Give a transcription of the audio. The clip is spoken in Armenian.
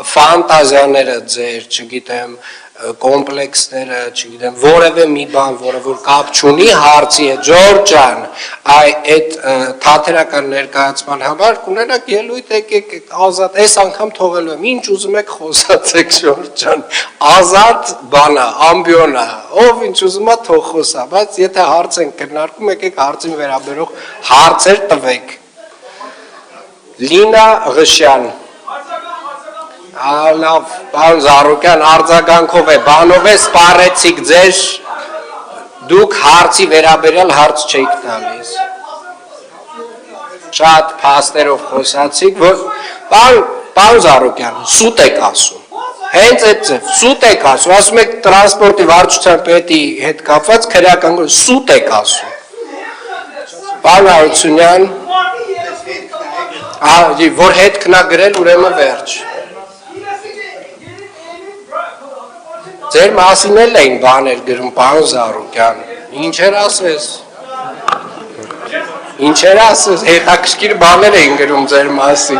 ֆանտազիաները ձեր, չգիտեմ, կոմպլեքսները, չգիտեմ, որևէ մի բան, որը որ կապ չունի հարցի հետ, Ջորջ ջան, այդ թատերական ներկայացման համար կունենաք ելույթ եկեք ազատ, այս անգամ թողելու եմ, ինչ ուզում եք խոսացեք Ջորջ ջան, ազատ բանա, ամբիոնա, ով ինչ ուզում է թող խոսա, բայց եթե հարց են քննարկում, եկեք հարցին վերաբերող հարցեր տվեք։ Լինա Ղշյան Լավ, պարոն Զարուկյան, արձագանքով է, բանով է սպառեցիք ձեր, դուք հարցի վերաբերյալ հարց չեք տալիս։ Շատ փաստերով խոսացիք, պարոն Զարուկյան, սուտ եք ասում, հենց այդ ձև, սուտ եք ասում, ասում եք տրանսպորտի վարչության պետի հետ կապված քրեական գործ, սուտ եք ասում։ Պարոն Հարությունյան, որ հետ քննագրել ուրեմն վերջ։ Ձեր մասին էլ էին բաներ գրում, պարոն Զարուկյան, ինչեր ասես, հետաքրքիր բաներ էին գրում ձեր մասին։